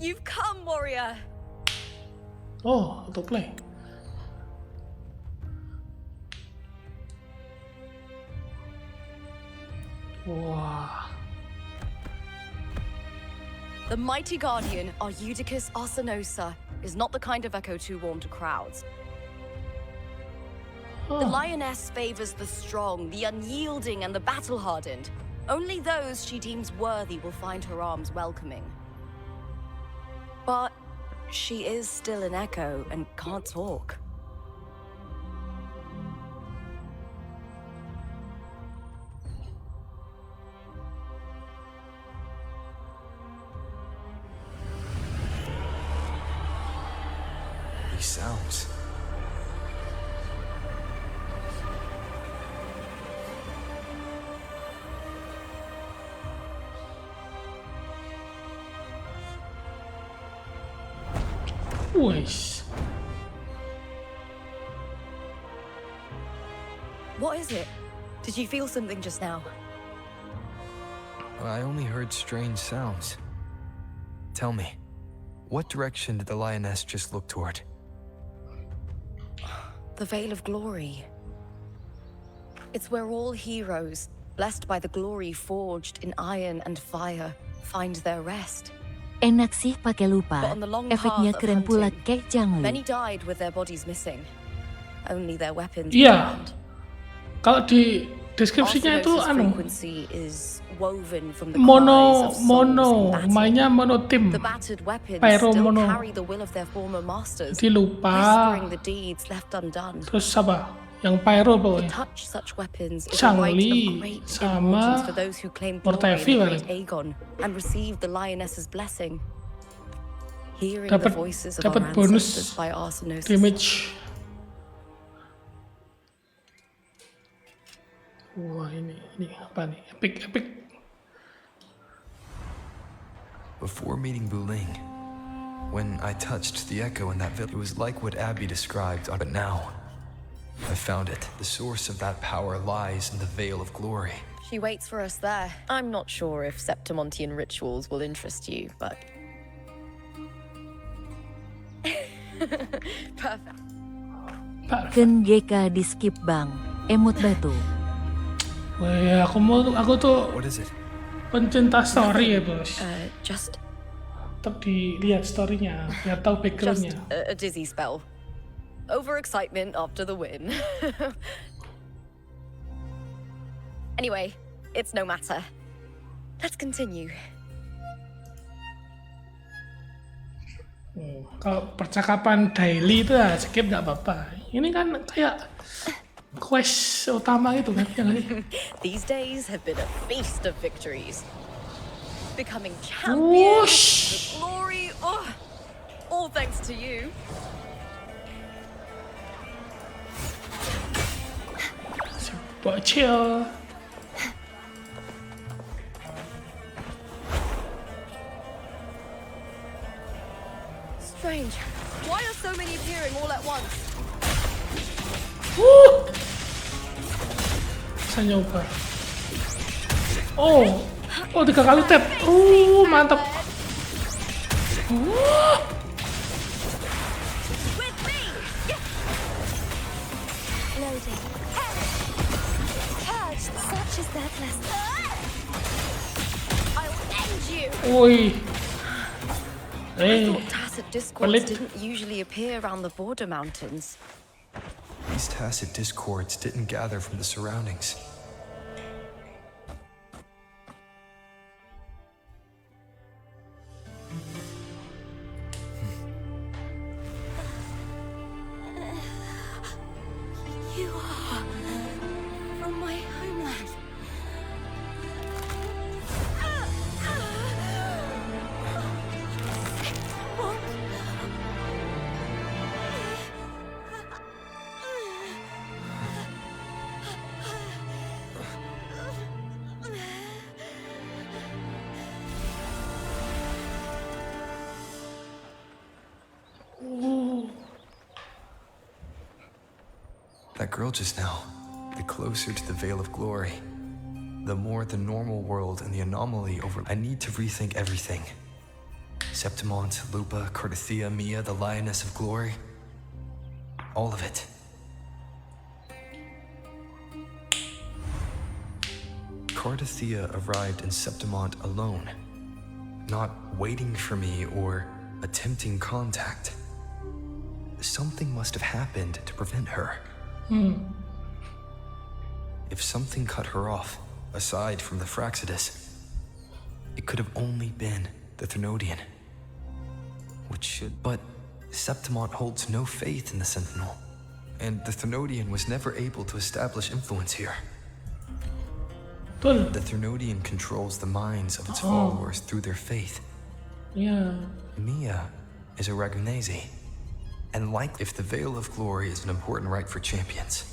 You've come, warrior. Oh, autoplay. Wah. The mighty guardian, Eudicus Arsenosa, is not the kind of echo too warm to crowds. The lioness favors the strong, the unyielding, and the battle-hardened. Only those she deems worthy will find her arms welcoming. But she is still an echo and can't talk. These sounds. Wais. What is it? Did you feel something just now? I only heard strange sounds. Tell me, what direction did the lioness just look toward? The Veil of Glory. It's where all heroes, blessed by the glory forged in iron and fire, find their rest. Enak sih pakai lupa. But on the long Efeknya path of keren pula hunting, kayak janglu. many died with their bodies missing. Only their weapons Iya. remained. Kalau di deskripsinya itu Arsenosa's anu frequency is woven from the mono cries of souls in battle. mainnya mono tim. The battered weapons Pyro still mono. carry the will of their former masters, Jadi lupa. whispering the deeds left undone. Terus apa? Yang pyro To pokoknya. touch such weapons is a right Shangli of great sama importance for those who claim glory Mortefi in the kali. great Aegon and receive the lioness's blessing. Hearing Dapat- the voices of dapat our bonus ancestors by Arsenosis. damage. Wah, ini apa nih? Epic. Before meeting Buling, when I touched the echo in that village, it was like what Abby described, but now I found it. The source of that power lies in the Veil of Glory. She waits for us there. I'm not sure if Septimontian rituals will interest you, but... Perfect. Ken GK di skip bang. Emot batu. Wah, aku tuh What is it? pencinta story ya, Bos. Just Tetap dilihat story-nya, biar tahu background-nya. a dizzy spell. Overexcitement after the win. Anyway, it's no matter. Let's continue. Kalau percakapan daily itu ya skip nggak apa-apa. Ini kan kayak quest utama gitu kan, ya nggak sih? These days have been a feast of victories. Becoming champion, Whoosh! the glory, all thanks to you. Si bocil. Strange. Why are so many appearing all at once? Bisa nyoba. Oh, 3 kali tap. Mantap. With me! Loading. Purged such as their blessing. I'll end you! Woi. I thought tacit discords pelit. didn't usually appear around the border mountains. These tacit discords didn't gather from the surroundings. You are from my homeland. What? That girl just now, the closer to the Veil of Glory, the more the normal world and the anomaly over. I need to rethink everything. Septimont, Lupa, Cardathia, Mia, the Lioness of Glory. All of it. Cardathia arrived in Septimont alone, not waiting for me or attempting contact. Something must have happened to prevent her. If something cut her off, aside from the Fraxidus, it could have only been the Thenodian. But Septimont holds no faith in the Sentinel, and the Thenodian was never able to establish influence here. Betul. The Thenodian controls the minds of its followers through their faith. Ya. Mia is a Ragunese, and like if the Veil of Glory is an important rite for champions,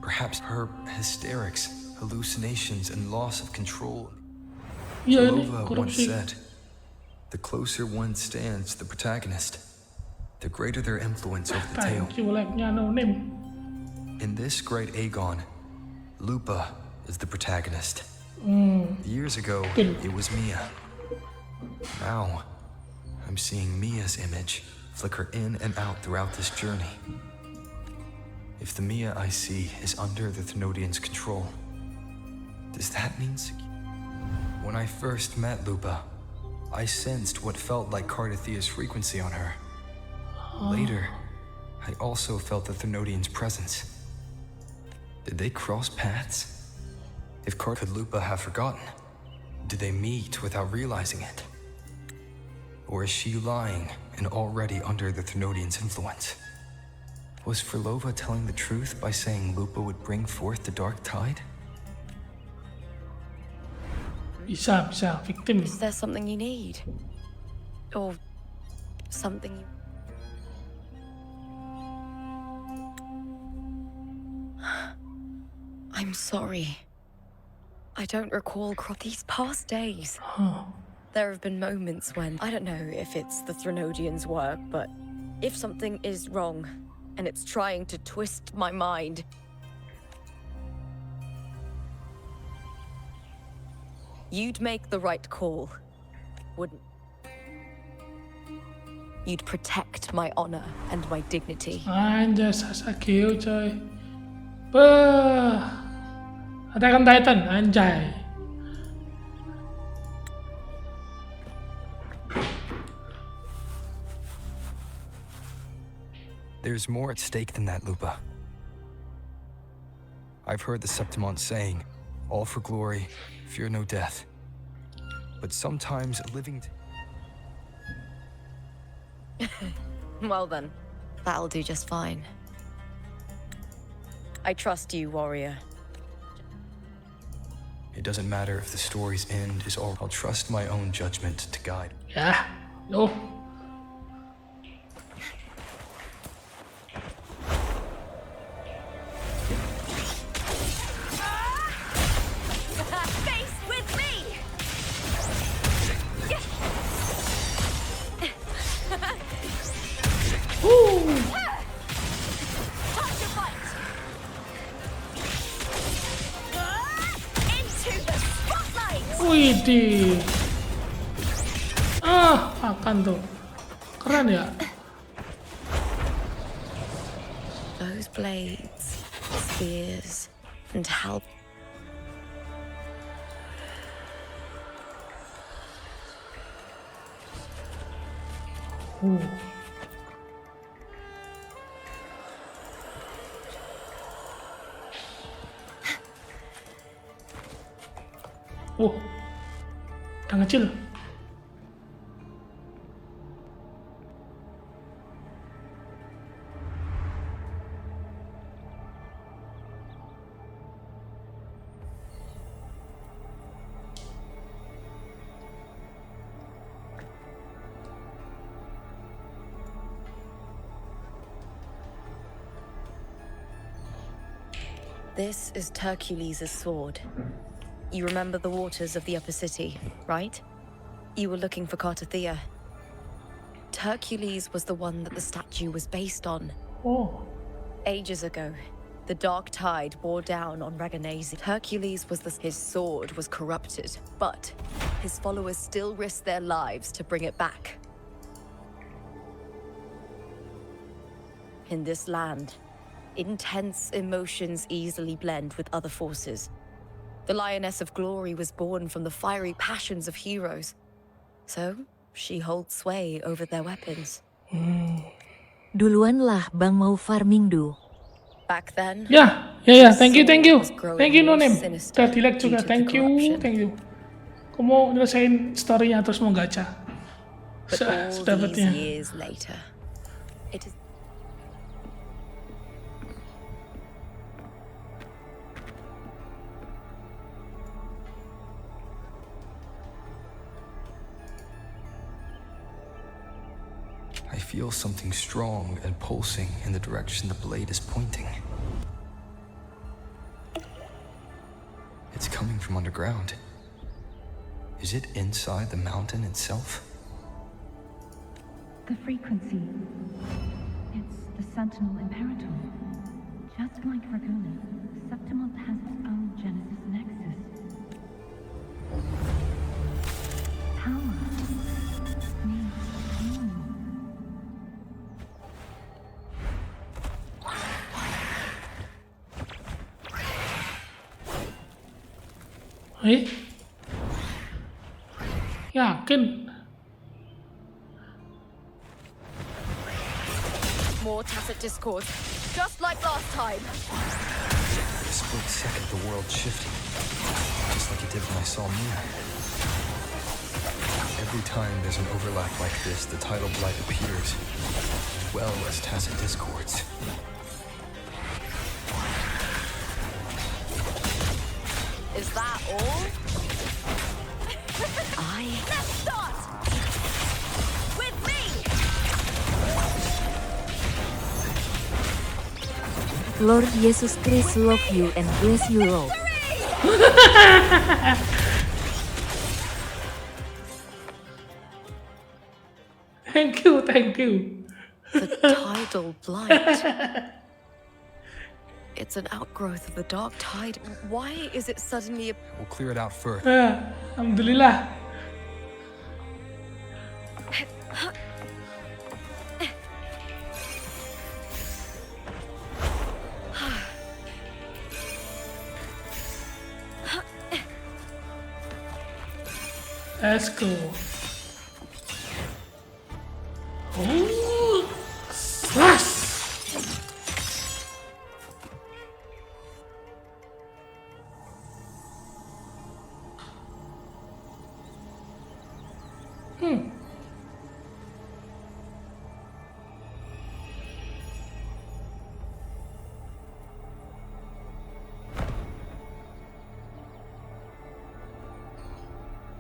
perhaps her hysterics, hallucinations, and loss of control. Iya nih, Lova once korupsi. said, the closer one stands to the protagonist, the greater their influence over the tale. Thank you, like-nya no name. In this great Aegon, Lupa is the protagonist. Years ago, Good. it was Mia. Now, I'm seeing Mia's image flicker in and out throughout this journey. If the Mia I see is under the Thenodian's control, does that mean When I first met Lupa, I sensed what felt like Cardathia's frequency on her. Later, I also felt the Thenodian's presence. Did they cross paths? If could Lupa have forgotten? Did they meet without realizing it? Or is she lying and already under the Thenodian's influence? Was Furlova telling the truth by saying Lupa would bring forth the dark tide? Bisa, victim. Is there something you need? Or something you... I'm sorry. I don't recall these past days. There have been moments when, I don't know if it's the Thenodian's work, but if something is wrong and it's trying to twist my mind, you'd make the right call, wouldn't? You'd protect my honor and my dignity. Anjay, Sasageo coy. Bah. Attack on Titan, anjay. There's more at stake than that, Lupa. I've heard the Septimont saying, all for glory, fear no death. But sometimes living... Well then, that'll do just fine. I trust you, warrior. It doesn't matter if the story's end is all. I'll trust my own judgment to guide. Ya, yo. Face with me! Time to fight! Into the spotlight! Widih. Makan tuh. Keren ya. Those blades, spears, and help. Yang kecil. This is Hercules' sword. You remember the waters of the upper city, right? You were looking for Cardathia. Hercules was the one that the statue was based on. Oh, Ages ago, The dark tide bore down on Rhagonese. Hercules was his sword was corrupted, but his followers still risked their lives to bring it back. In this land, intense emotions easily blend with other forces. The Lioness of Glory was born from the fiery passions of heroes, so she holds sway over their weapons. Duluan lah bang mau farming do. Back then, Ya, thank you, was growing thank you more Nonim. sinister Udah di-like due juga, to the thank you, corruption. thank you. Aku mau nyelesain story-nya terus mau gacha. But all these Sedapatnya. years later, it is I feel something strong and pulsing in the direction the blade is pointing. It's coming from underground. Is it inside the mountain itself? The frequency. It's the Sentinel Imperator. Just like Raguna, Septimont has its own Genesis Nexus. Power needs fuel. Yakin? more tacit discord, just like last time. For a split second, the world shifted, just like it did when I saw Mia. Every time there's an overlap like this, the tidal blight appears, as well as tacit discords. Is that all? Let's start! With me! Lord Jesus Christ love you and bless you all. Thank you, thank you. The tidal blight. It's an outgrowth of the dark tide. Why is it suddenly a... We'll clear it out first. Alhamdulillah. Let's go. Oh, slash.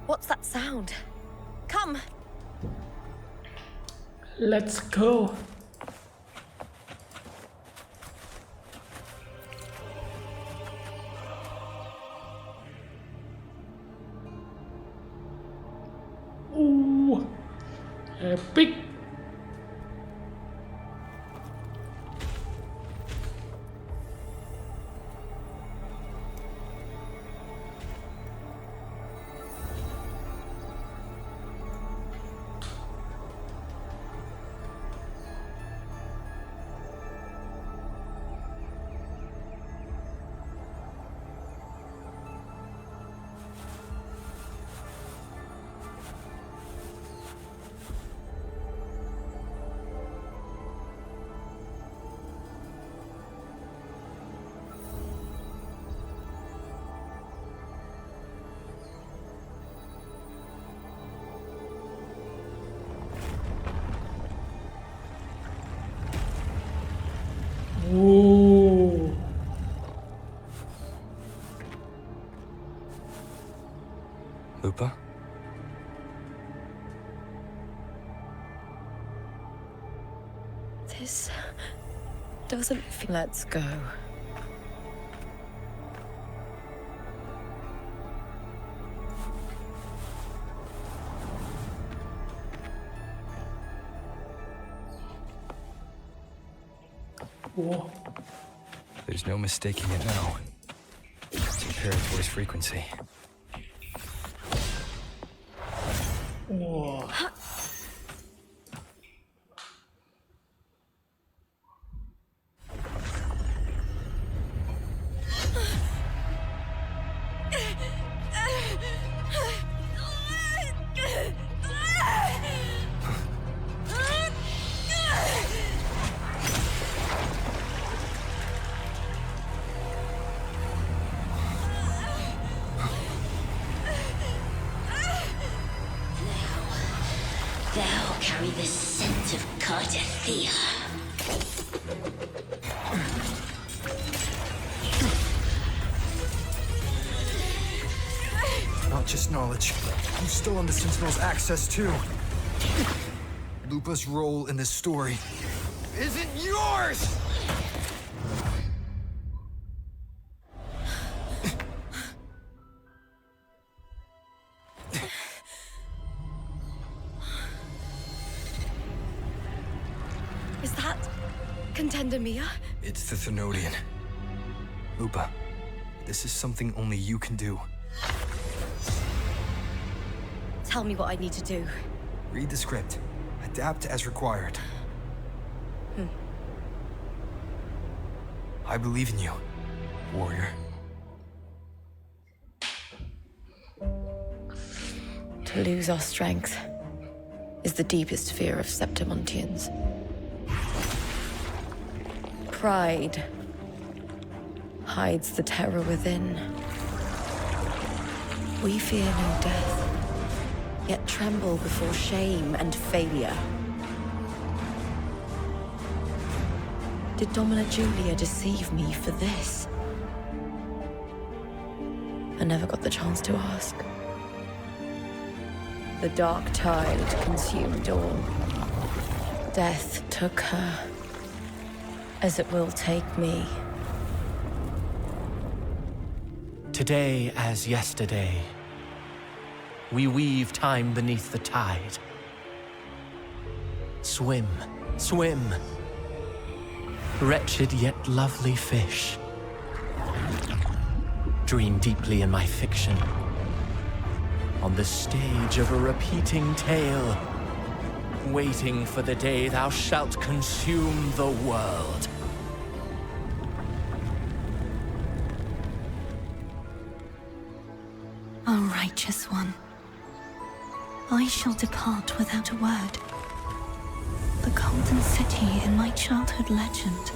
What's that sound? Come! Let's go. Ooh, epic. Ooh. Lupa? This doesn't feel... Let's go. Whoa. There's no mistaking it now. It's Imperator's frequency. Wah. Thou carry the scent of Cardathia. Not just knowledge. You've stolen the Sentinel's access too. Lupa's role in this story isn't yours! Is that Contender Mia? It's the Thenodian. Lupa, this is something only you can do. Tell me what I need to do. Read the script. Adapt as required. I believe in you, warrior. To lose our strength is the deepest fear of Septimontians. Pride hides the terror within. We fear no death, yet tremble before shame and failure. Did Domina Julia deceive me for this? I never got the chance to ask. The dark tide consumed all. Death took her, as it will take me. Today as yesterday, we weave time beneath the tide. Swim, swim, wretched yet lovely fish. Dream deeply in my fiction, on the stage of a repeating tale, waiting for the day thou shalt consume the world. O righteous one, I shall depart without a word. The golden city in my childhood legend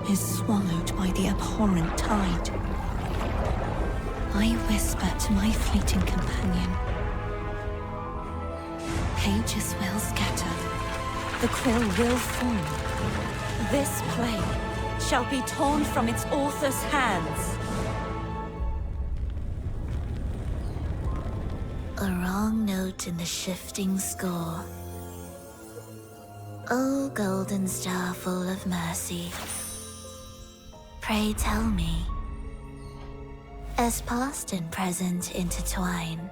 is swallowed by the abhorrent tide. I whisper to my fleeting companion. Pages will scatter. The quill will fall. This play shall be torn from its author's hands. A wrong note in the shifting score. O golden star full of mercy, pray tell me, as past and present intertwine,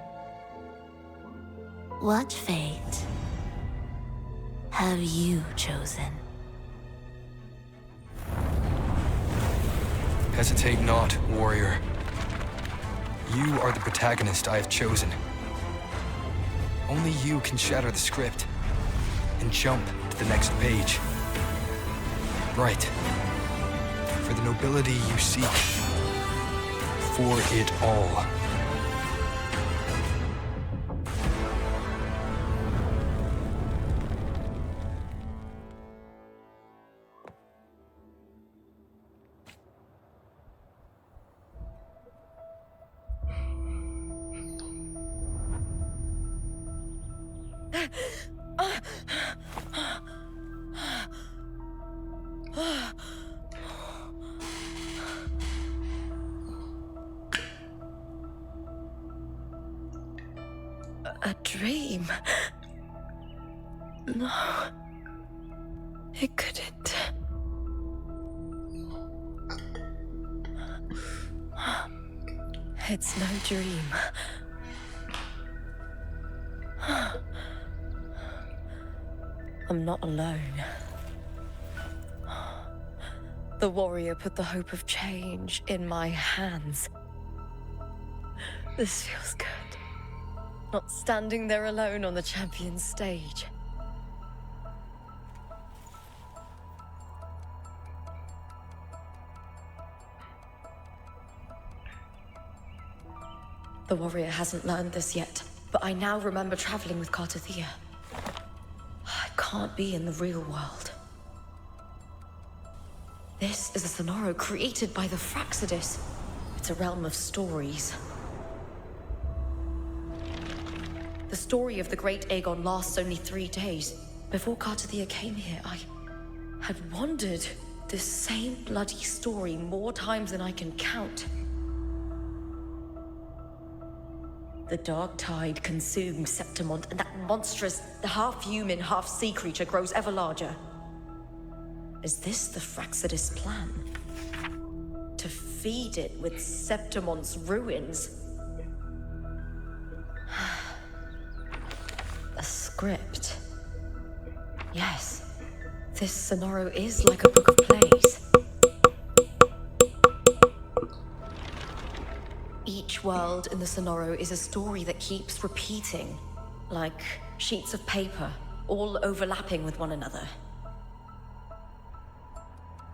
what fate have you chosen? Hesitate not, warrior. You are the protagonist I have chosen. Only you can shatter the script and jump to the next page. Right. For the nobility you seek. For it all. A dream? No. It couldn't. It's no dream. I'm not alone. The warrior put the hope of change in my hands. This feels good. Not standing there alone on the champion's stage. The warrior hasn't learned this yet, but I now remember traveling with Cartathea. I can't be in the real world. This is a Sonoro created by the Fraxidus. It's a realm of stories. The story of the Great Aegon lasts only 3 days. Before Cartathea came here, I had wandered this same bloody story more times than I can count. The dark tide consumed Septimont, and that monstrous, half-human, half-sea creature grows ever larger. Is this the Fraxidus plan? To feed it with Septimont's ruins? A script. Yes, this Sonoro is like a book of plays. Each world in the Sonoro is a story that keeps repeating, like sheets of paper, all overlapping with one another.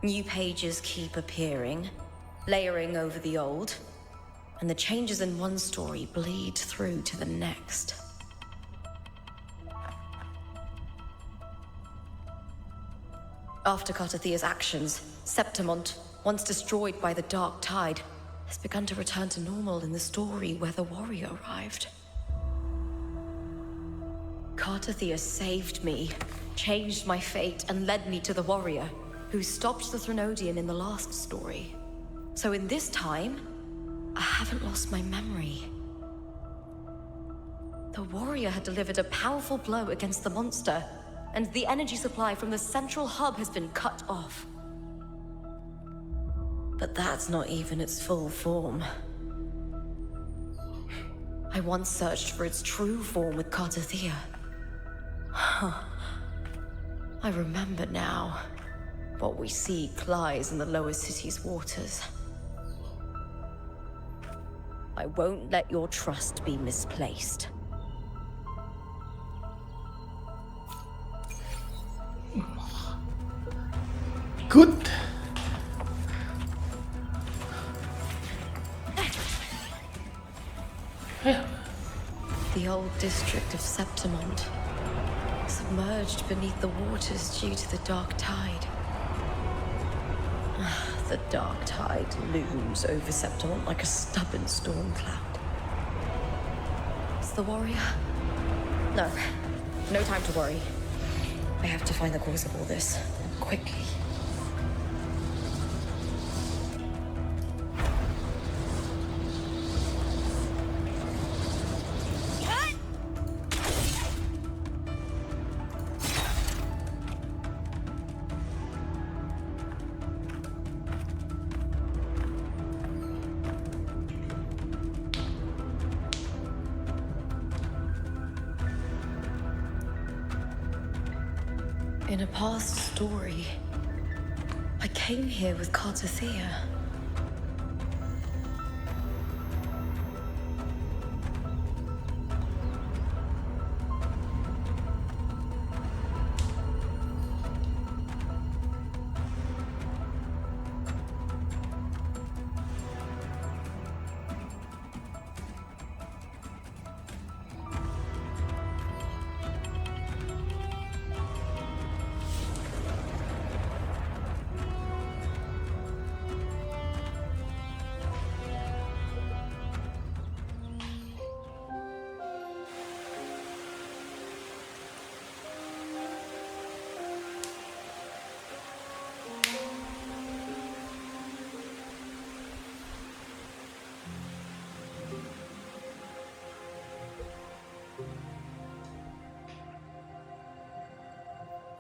New pages keep appearing, layering over the old, and the changes in one story bleed through to the next. After Cartathea's actions, Septimont, once destroyed by the dark tide, has begun to return to normal in the story where the warrior arrived. Cartathea saved me, changed my fate, and led me to the warrior, who stopped the Threnodian in the last story. So in this time, I haven't lost my memory. The warrior had delivered a powerful blow against the monster, and the energy supply from the central hub has been cut off. But that's not even its full form. I once searched for its true form with Cartathea. I remember now. What we seek lies in the lower city's waters. I won't let your trust be misplaced. Good. Yeah. The old district of Septimont, submerged beneath the waters due to the dark tide. The dark tide looms over Septimont like a stubborn storm cloud. It's the warrior? No. No time to worry. I have to find the cause of all this, quickly. In a past story, I came here with Cartathea.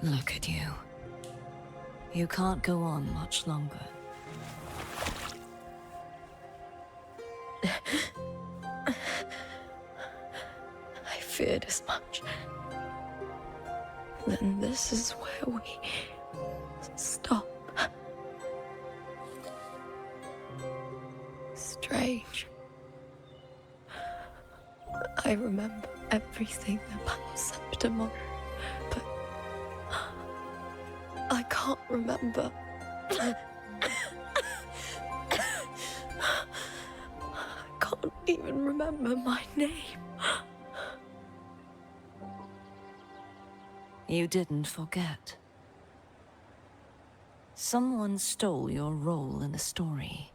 Look at you. You can't go on much longer. I feared as much. Then this is where we stop. I remember everything about Septimon, but I can't remember. I can't even remember my name. You didn't forget. Someone stole your role in the story.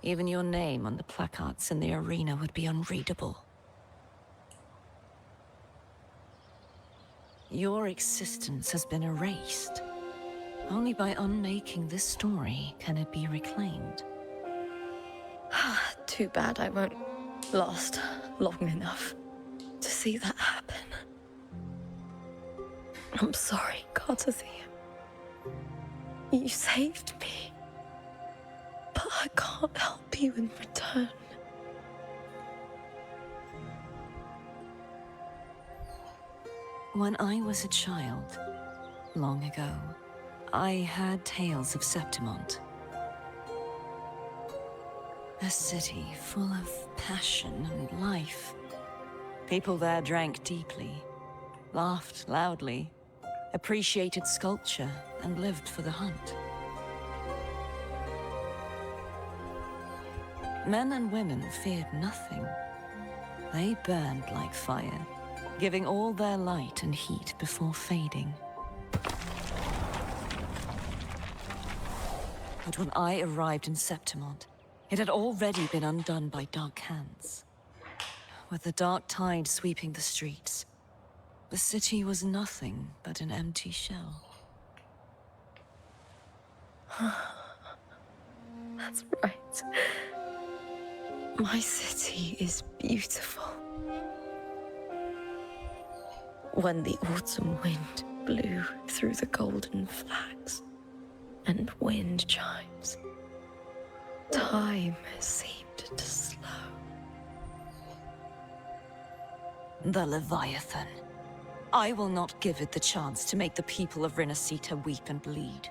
Even your name on the placards in the arena would be unreadable. Your existence has been erased. Only by unmaking this story can it be reclaimed. Too bad I won't last long enough to see that happen. I'm sorry, Gardathea. You saved me. But I can't help you in return. When I was a child, long ago, I heard tales of Septimont. A city full of passion and life. People there drank deeply, laughed loudly, appreciated sculpture, and lived for the hunt. Men and women feared nothing. They burned like fire, giving all their light and heat before fading. But when I arrived in Septimont, it had already been undone by dark hands. With the dark tide sweeping the streets, the city was nothing but an empty shell. That's right. My city is beautiful. When the autumn wind blew through the golden flags and wind chimes, time seemed to slow. The Leviathan. I will not give it the chance to make the people of Renacita weep and bleed.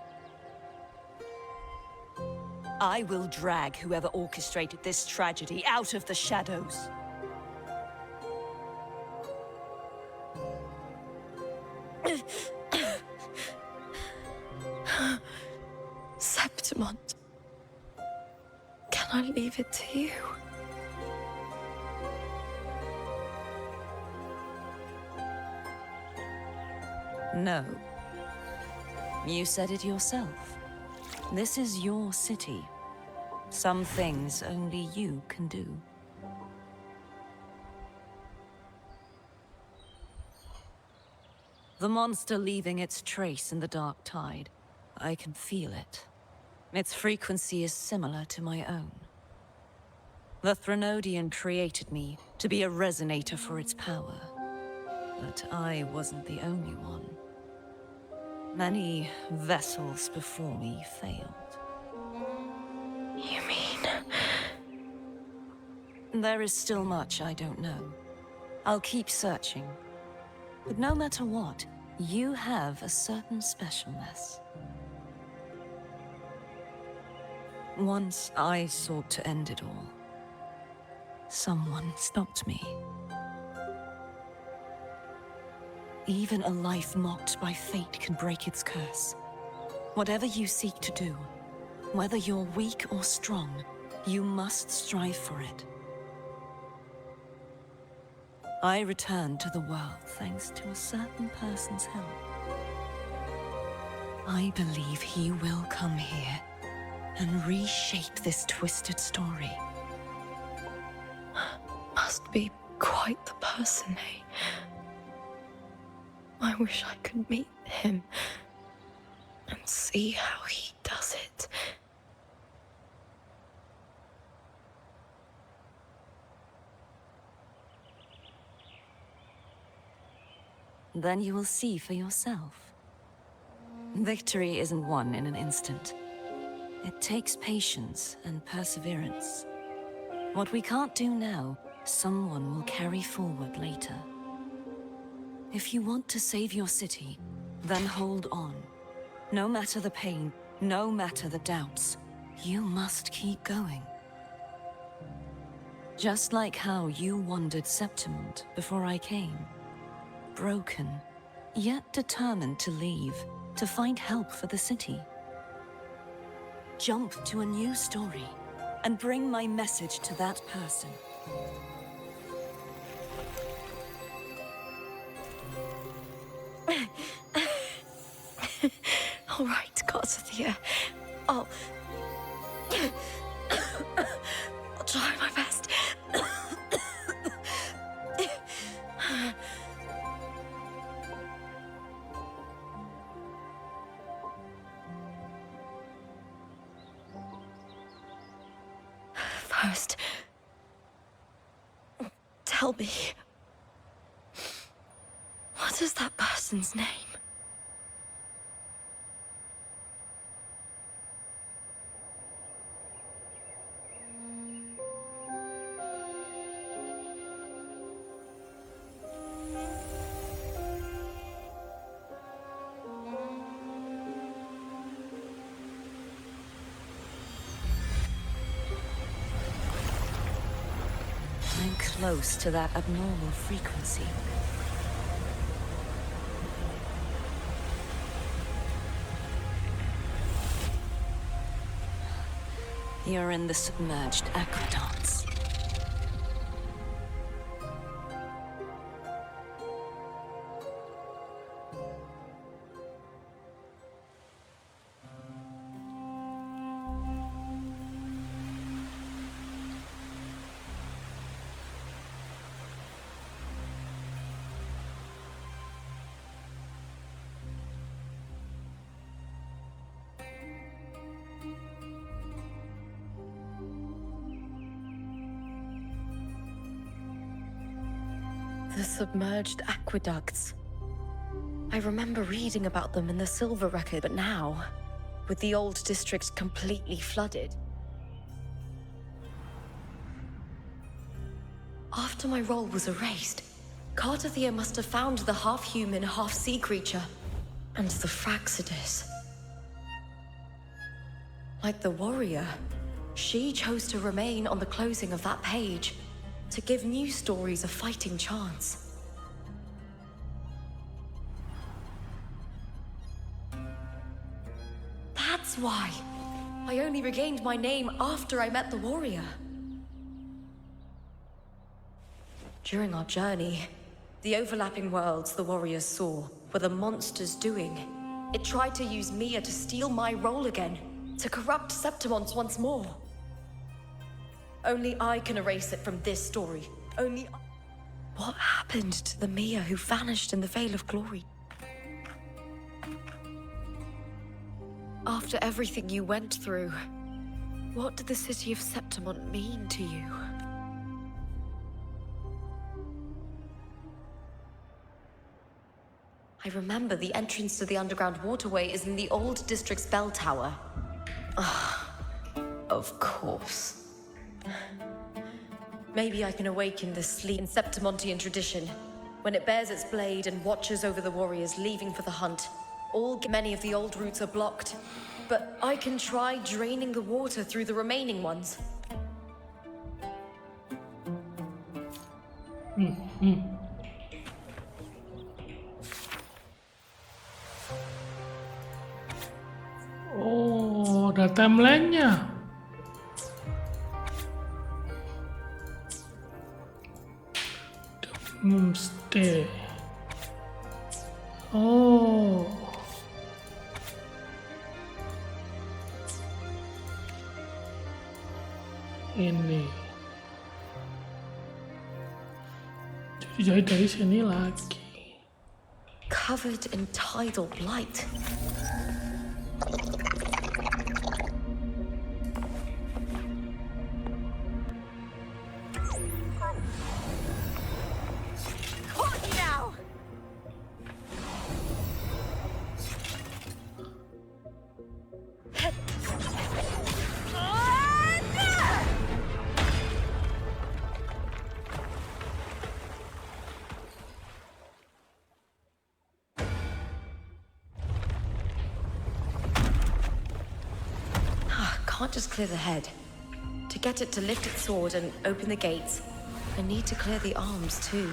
I will drag whoever orchestrated this tragedy out of the shadows. Septimont, can I leave it to you? No. You said it yourself. This is your city. Some things only you can do. The monster leaving its trace in the dark tide. I can feel it. Its frequency is similar to my own. The Threnodian created me to be a resonator for its power. But I wasn't the only one. Many vessels before me failed. You mean... There is still much I don't know. I'll keep searching. But no matter what, you have a certain specialness. Once I sought to end it all. Someone stopped me. Even a life mocked by fate can break its curse. Whatever you seek to do, whether you're weak or strong, you must strive for it. I returned to the world thanks to a certain person's help. I believe he will come here and reshape this twisted story. Must be quite the person, eh? I wish I could meet him and see how he does it. Then you will see for yourself. Victory isn't won in an instant. It takes patience and perseverance. What we can't do now, someone will carry forward later. If you want to save your city, then hold on. No matter the pain, no matter the doubts, you must keep going. Just like how you wandered Septimont before I came. Broken, yet determined to leave, to find help for the city. Jump to a new story, and bring my message to that person. All right, Garcia. I'll try my best. First, tell me, what is that person's name? I'm close to that abnormal frequency. You're in the submerged aqueducts. The submerged aqueducts. I remember reading about them in the Silver Record, but now, with the old district completely flooded. After my role was erased, Cartathea must have found the half-human, half-sea creature, and the Fraxidus. Like the warrior, she chose to remain on the closing of that page, to give new stories a fighting chance. That's why I only regained my name after I met the warrior. During our journey, the overlapping worlds the warriors saw were the monsters doing. It tried to use Mia to steal my role again, to corrupt Septimont once more. Only I can erase it from this story. Only I... What happened to the Mia who vanished in the Veil of Glory? After everything you went through, what did the city of Septimont mean to you? I remember the entrance to the underground waterway is in the old district's bell tower. Ah, of course. Maybe I can awaken the sleep in Septimontian tradition, when it bears its blade and watches over the warriors leaving for the hunt. Many of the old routes are blocked, but I can try draining the water through the remaining ones. Oh, ada timeline-nya. Stay. Oh. Ini. Jadi dari sini lagi. Covered in tidal blight. Caught you now! Can't just clear the head. To get it to lift its sword and open the gates, I need to clear the arms too.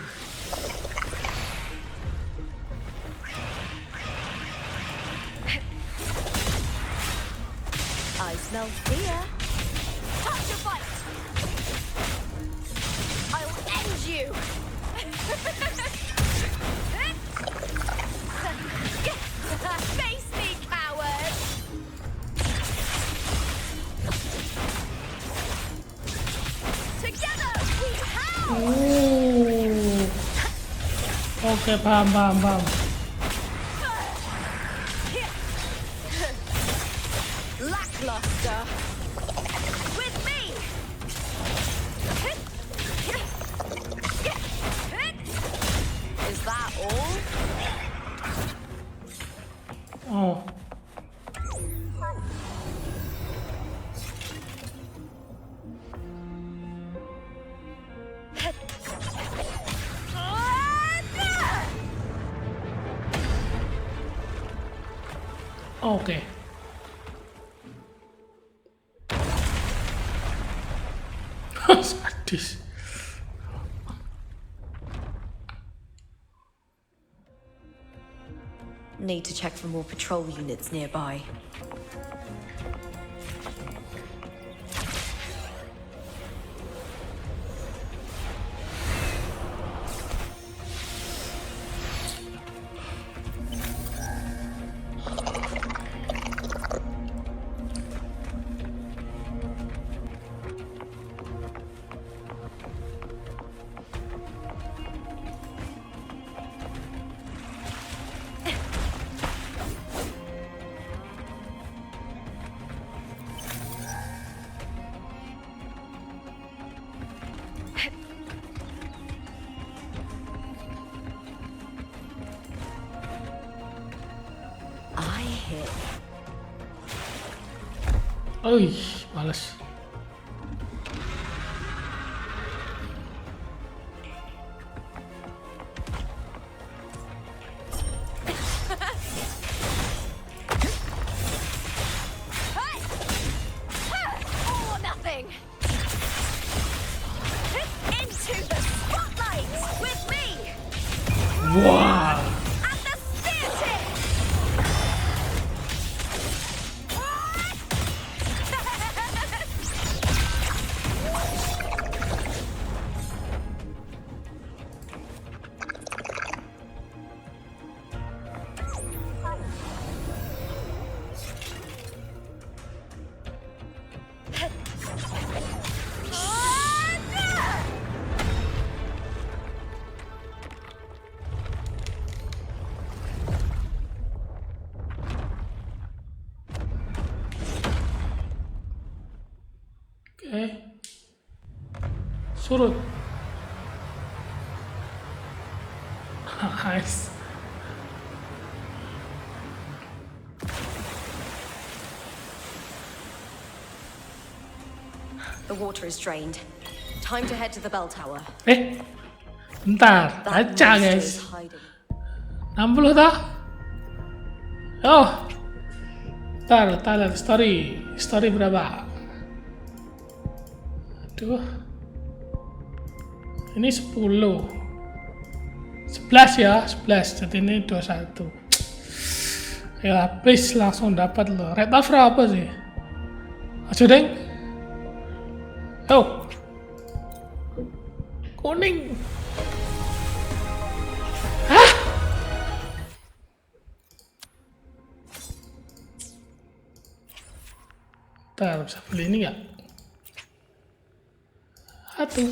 I smell fear. Time to fight! I'll end you! Face me, coward! Together we howl! Oke, paham. Lackluster. With me. Is that all? Oh. Oke. Sadis. Need to check for more patrol units nearby. I hit. Oi, males. All or nothing. Into the spotlight with me. Wah. At the spear tip. Oke. Surut. Nice. The water is drained. Time to head to the bell tower. Bentar, That baca monster guys. is hiding. 60 dah. Oh. Bentar, lihat story. Story berapa? Aduh. Ini 10. 11 ya, 11. Jadi ini 21. Ya, please langsung dapat loh. Red of apa sih? Ayo, Deng. Oh. Kuning. Hah? Ntar bisa beli ini nggak? Satu.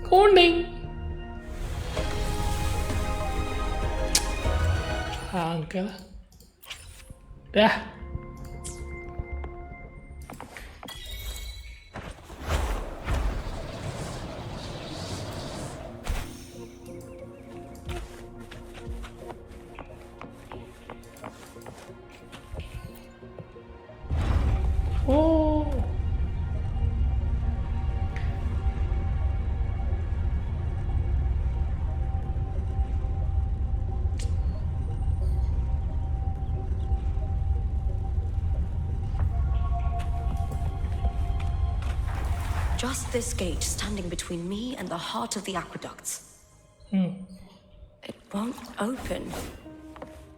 Kuning. Oke lah. Dah. Oh. just this gate standing between me and the heart of the aqueducts. It won't open.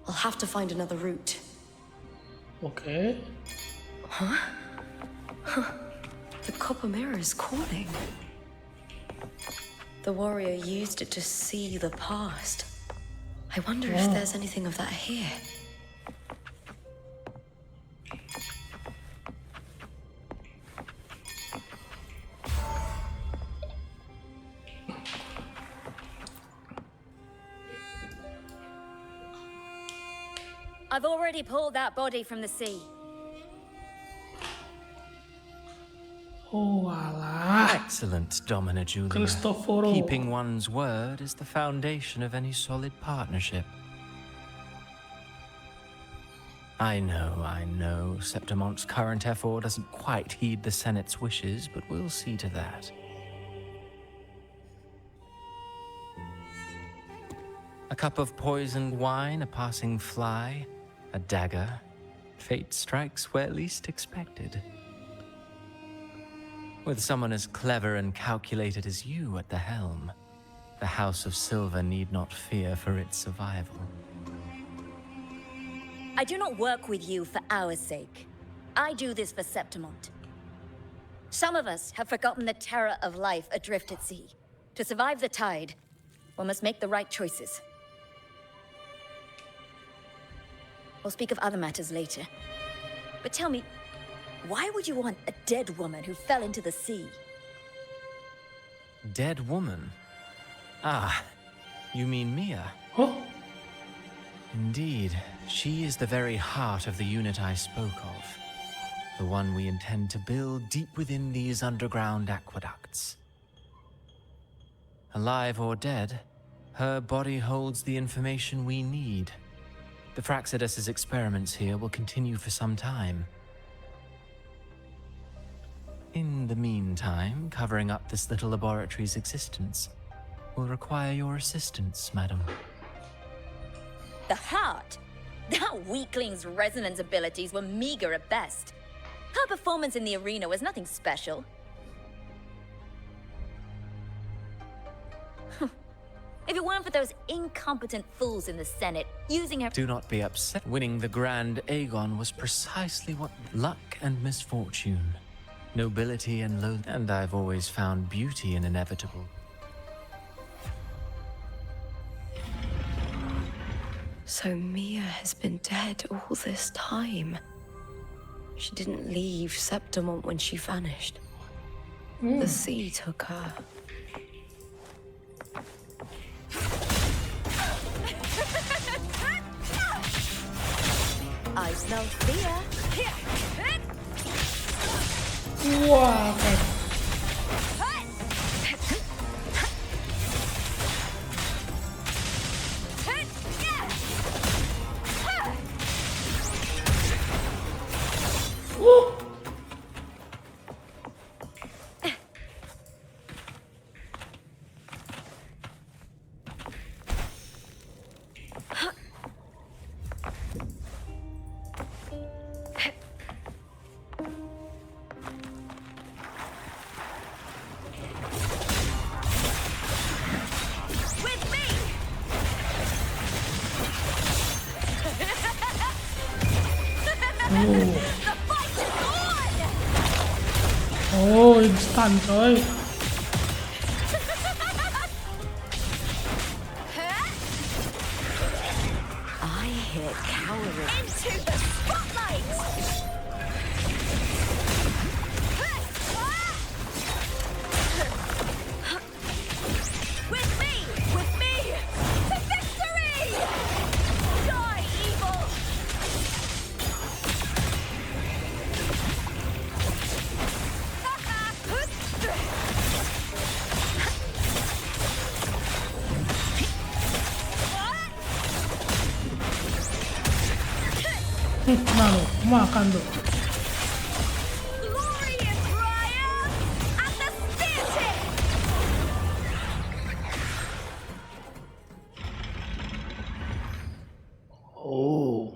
I'll have to find another route. Okay. The copper mirror is calling. The warrior used it to see the past. I wonder if there's anything of that here. I've already pulled that body from the sea. Oh, alah. Excellent, Domina Julia. Cristoforo. Keeping one's word is the foundation of any solid partnership. I know, Septimonte's current effort doesn't quite heed the Senate's wishes, but we'll see to that. A cup of poisoned wine, a passing fly, a dagger. Fate strikes where least expected. With someone as clever and calculated as you at the helm, the House of Silver need not fear for its survival. I do not work with you for our sake. I do this for Septimont. Some of us have forgotten the terror of life adrift at sea. To survive the tide, one must make the right choices. We'll speak of other matters later. But tell me, why would you want a dead woman who fell into the sea? Dead woman? Ah, you mean Mia? Oh, Indeed, she is the very heart of the unit I spoke of. The one we intend to build deep within these underground aqueducts. Alive or dead, her body holds the information we need. The Fraxidus's experiments here will continue for some time. In the meantime, covering up this little laboratory's existence will require your assistance, madam. The heart? That weakling's resonance abilities were meager at best. Her performance in the arena was nothing special. If it weren't for those incompetent fools in the Senate using her— Do not be upset. Winning the Grand Aegon was precisely what luck and misfortune, nobility and low, and I've always found beauty in inevitable. So Mia has been dead all this time. She didn't leave Septimont when she vanished. The sea took her. I smell fear. wah, kan. Oh, instan coy. I hear cowering. Into the spotlight! With me! To victory! Die, evil! Nah lo, makan lo. Glorious triumph at the spear tip! Oh.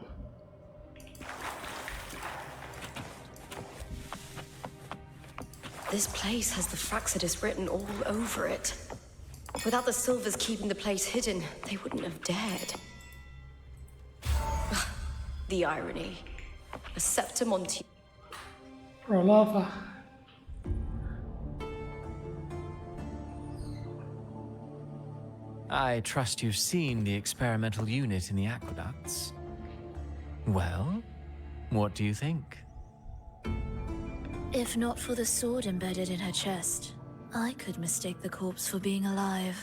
This place has the Fraxidus written all over it. Without the Silvers keeping the place hidden, they wouldn't have dared. The irony. A Septimonte. Rolova. I trust you've seen the experimental unit in the aqueducts. Well, what do you think? If not for the sword embedded in her chest, I could mistake the corpse for being alive.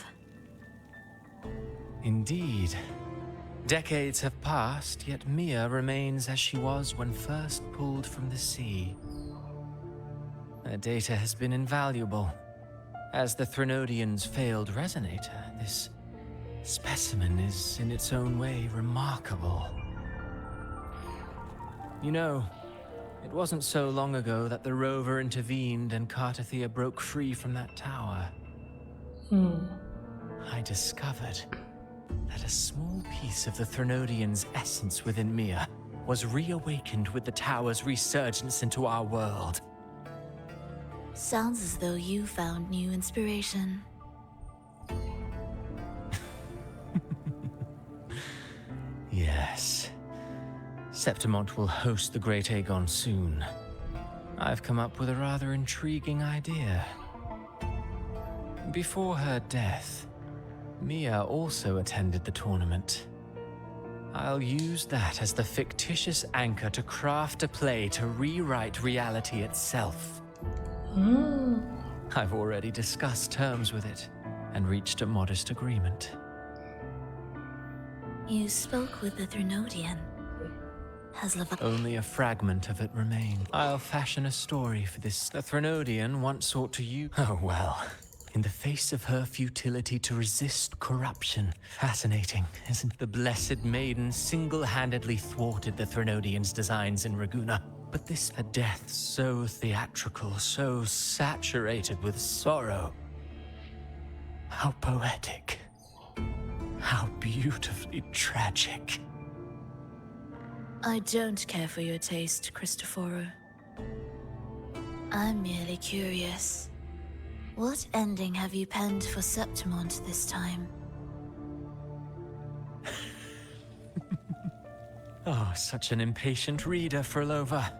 Indeed. Decades have passed, yet Mia remains as she was when first pulled from the sea. Her data has been invaluable. As the Threnodian's failed resonator, this specimen is in its own way remarkable. You know, it wasn't so long ago that the rover intervened and Cartathea broke free from that tower. I discovered that a small piece of the Threnodian's essence within Mia was reawakened with the tower's resurgence into our world. Sounds as though you found new inspiration. Yes. Septimont will host the Great Aegon soon. I've come up with a rather intriguing idea. Before her death, Mia also attended the tournament. I'll use that as the fictitious anchor to craft a play to rewrite reality itself. I've already discussed terms with it and reached a modest agreement. You spoke with the Threnodian. Has Lupa... Only a fragment of it remained. I'll fashion a story for this. The Threnodian once sought to use... Oh well. In the face of her futility to resist corruption. Fascinating, isn't it? The Blessed Maiden single-handedly thwarted the Threnodian's designs in Raguna. But this a death so theatrical, so saturated with sorrow. How poetic. How beautifully tragic. I don't care for your taste, Cristoforo. I'm merely curious. What ending have you penned for Septimont this time? Oh, such an impatient reader, Frolova.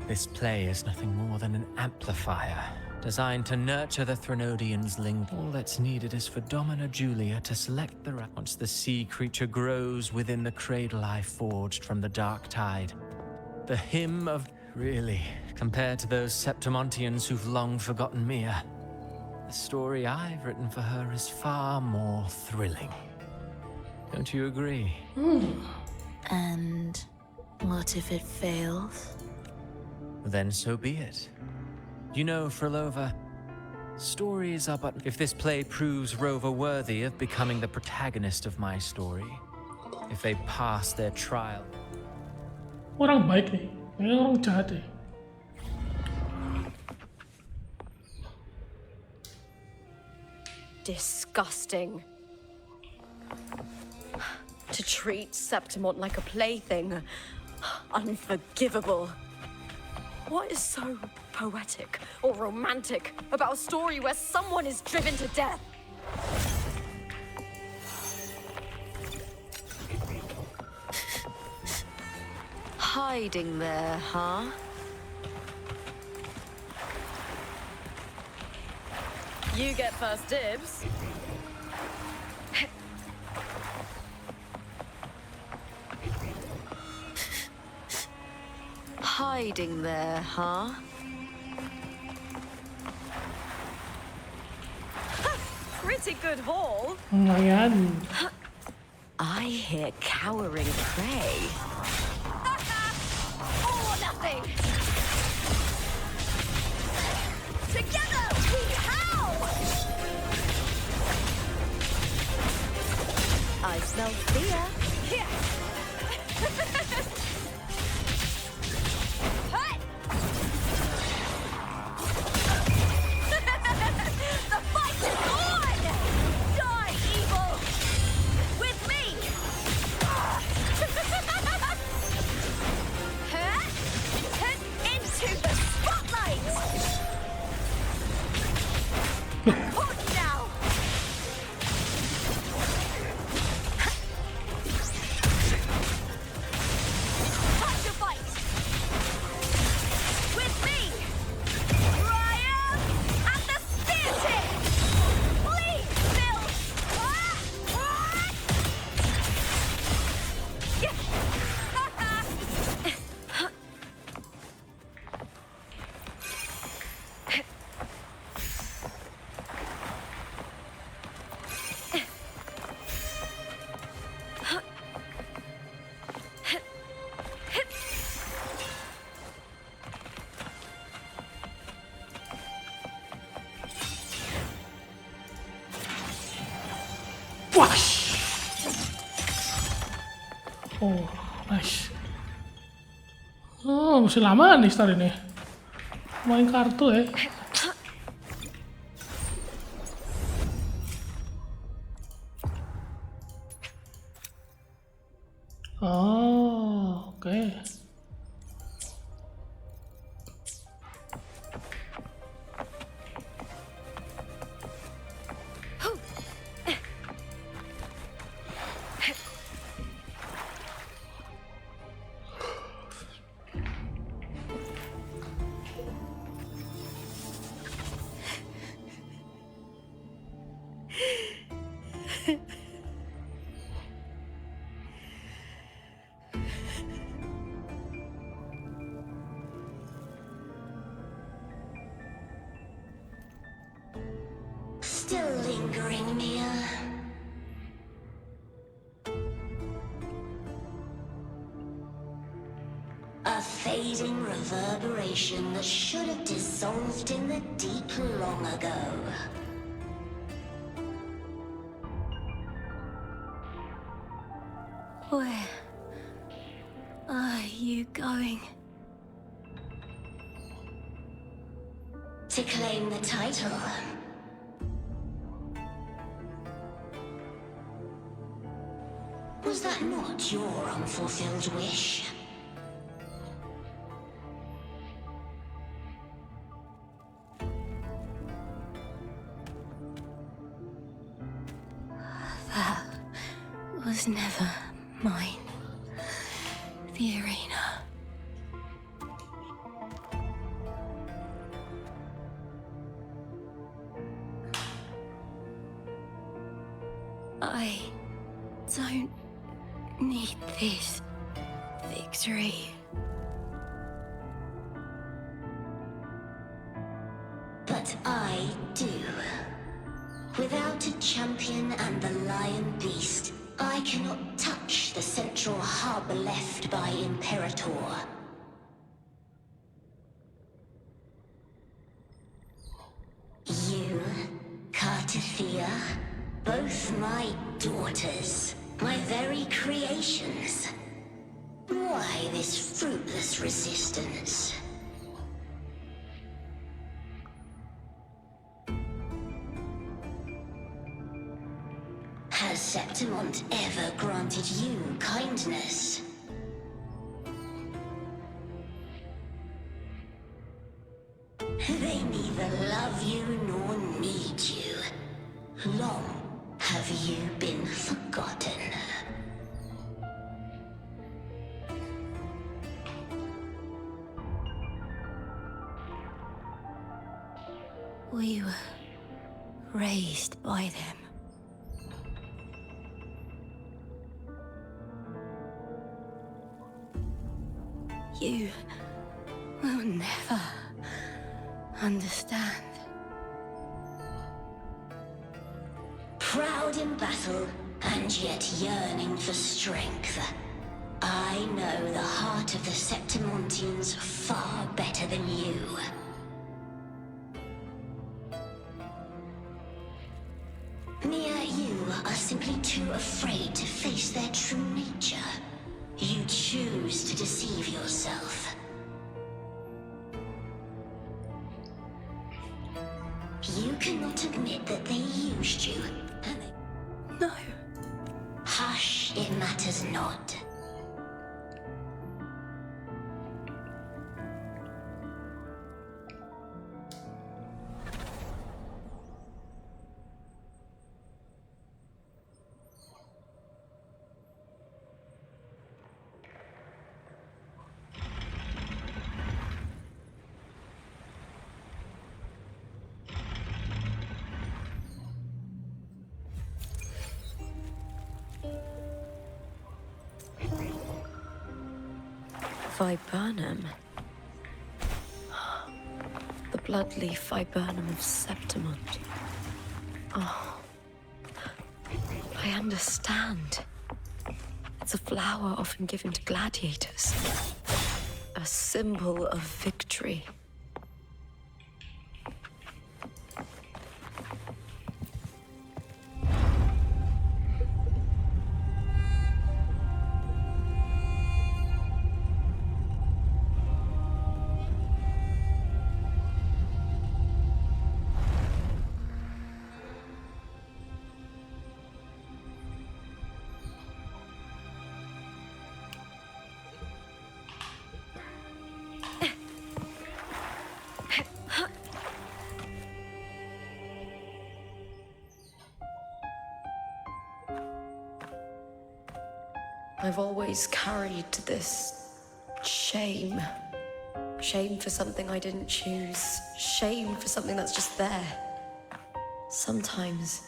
This play is nothing more than an amplifier, designed to nurture the Threnodian's ling. All that's needed is for Domina Julia to select the once the sea creature grows within the cradle I forged from the dark tide. The hymn of... Really, compared to those Septimontians who've long forgotten Mia, the story I've written for her is far more thrilling. Don't you agree? And what if it fails? Then so be it. You know, Frolova, stories are but... If this play proves Rover worthy of becoming the protagonist of my story, if they pass their trial... Orang baik nih. Ini orang jahat nih. Disgusting. To treat Septimont like a plaything. Unforgivable. What is so poetic or romantic about a story where someone is driven to death? Hiding there, huh? You get first dibs. Hiding there, huh? Pretty good haul. Lumayan. I hear cowering prey. All or nothing. Together we howl. I smell fear. Here. The fight is on! Die, evil! With me! Wash. Oh, nice. Oh, masih lama nih start ini. Main kartu ya. Oh, oke. Still lingering, Mia. A fading reverberation that should have dissolved in the deep long ago. Where are you going? To claim the title. Was that not your unfulfilled wish? That was never mine. The arena. I don't need this victory. But I do. Without a champion and the lion beast, I cannot touch the central hub left by Imperator. You, Cartithia, both my daughters, my very creations. Why this fruitless resistance? Has Septimont ever granted you kindness? They neither love you nor need you. Long have you been forgotten? We were raised by them. You will never understand. Proud in battle, and yet yearning for strength. I know the heart of the Septimontians far better than you. Mia, you are simply too afraid to face their true nature. You choose to deceive yourself. You cannot admit that they used you. No. Hush, it matters not. Viburnum. The bloodleaf viburnum of Septimont. Oh, I understand. It's a flower often given to gladiators. A symbol of victory. I've always carried this shame. Shame for something I didn't choose. Shame for something that's just there. Sometimes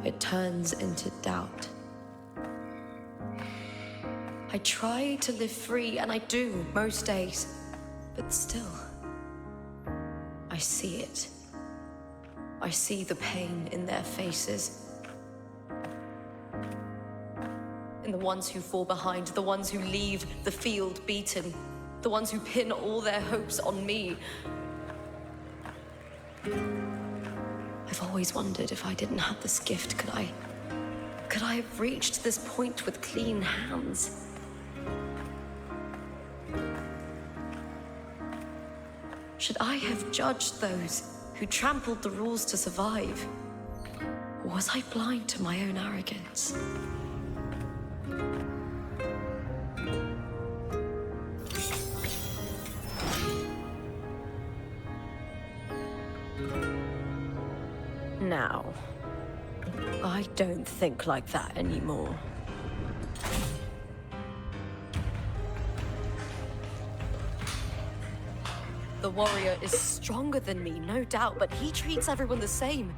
it turns into doubt. I try to live free, and I do most days. But still, I see it. I see the pain in their faces. In the ones who fall behind, the ones who leave the field beaten, the ones who pin all their hopes on me. I've always wondered if I didn't have this gift, could I have reached this point with clean hands? Should I have judged those who trampled the rules to survive? Or was I blind to my own arrogance? Now, I don't think like that anymore. The warrior is stronger than me, no doubt, but he treats everyone the same.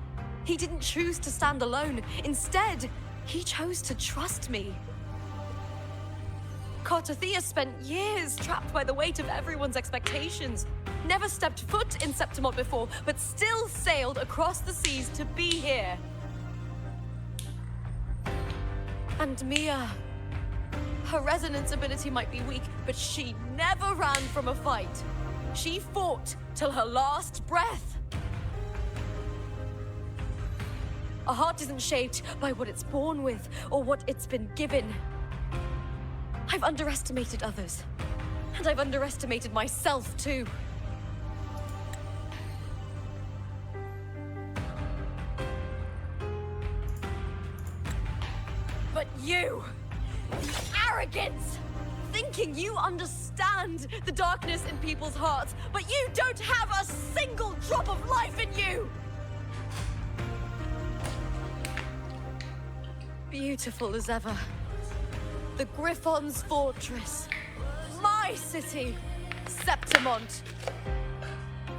He didn't choose to stand alone. Instead, he chose to trust me. Cartothea spent years trapped by the weight of everyone's expectations. Never stepped foot in Septimont before, but still sailed across the seas to be here. And Mia, her resonance ability might be weak, but she never ran from a fight. She fought till her last breath. A heart isn't shaped by what it's born with or what it's been given. I've underestimated others, and I've underestimated myself too. But you, the arrogance! Thinking you understand the darkness in people's hearts, but you don't have a single drop of life in you! Beautiful as ever. The Griffon's fortress. My city, Septimont.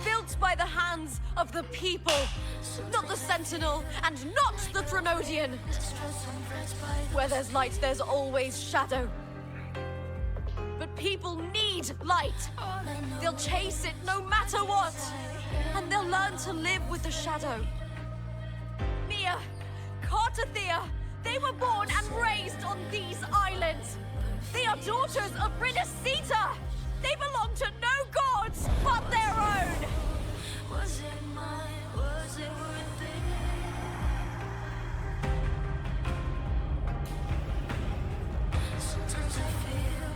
Built by the hands of the people, not the Sentinel and not the Threnodian. Where there's light, there's always shadow. But people need light. They'll chase it no matter what. And they'll learn to live with the shadow. Mia, Cartothea, they were born and raised on these islands. They are daughters of Rinasita. They belong to no gods but their own. Was it mine? Was it worth it? Sometimes I feel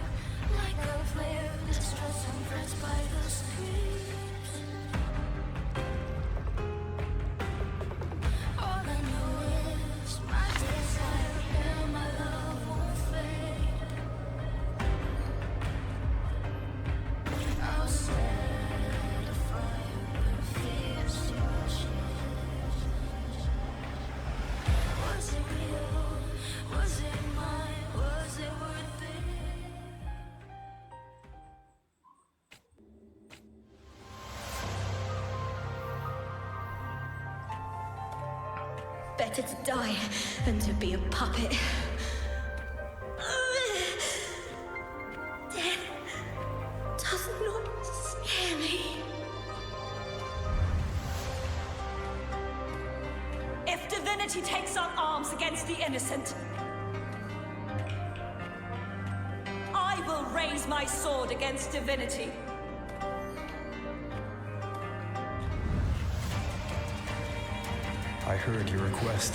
like I've lived distressed and pressed by the streets. All I know is my desire and my love won't fade. I'll set a fire and fierce your chest. Was it real? Was it mine? Was it worth it? Better to die than to be a puppet. Death does not scare me. If divinity takes up arms against the innocent, I will raise my sword against divinity. I heard your request.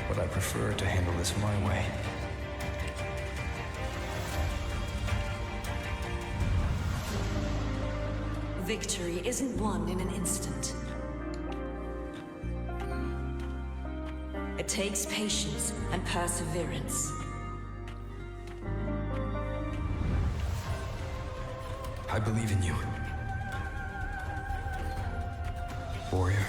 But I prefer to handle this my way. Victory isn't won in an instant. It takes patience and perseverance. I believe in you. Warrior.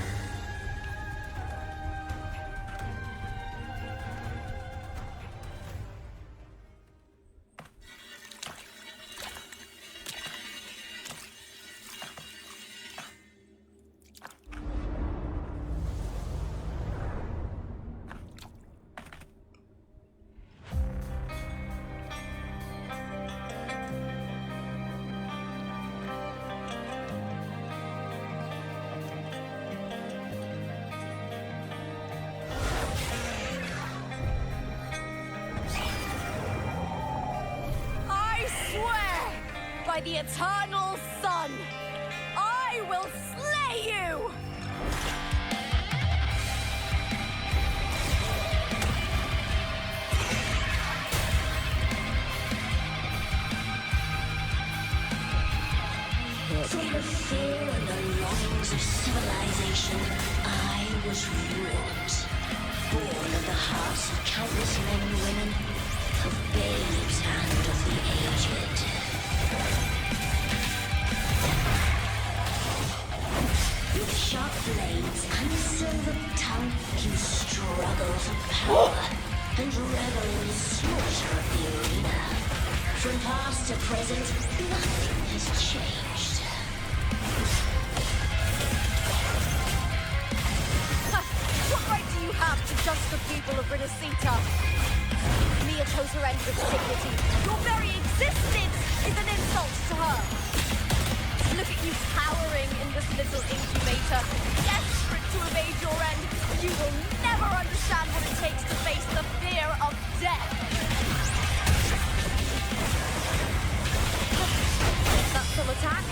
by the eternal sun. I will slay you! From the fear and the longings of civilization, I was ruined. Born of the hearts of countless men and women, of babes and of the aged. With sharp blades and silver tongue, you struggle for power and revel in the slaughter of the arena. From past to present, nothing has changed. What right do you have to judge the people of Renacita? Mia chose her end with dignity. Your very existence is an insult to her. Look at you cowering in this little incubator, desperate to evade your end. You will never understand what it takes to face the fear of death. That's some attack.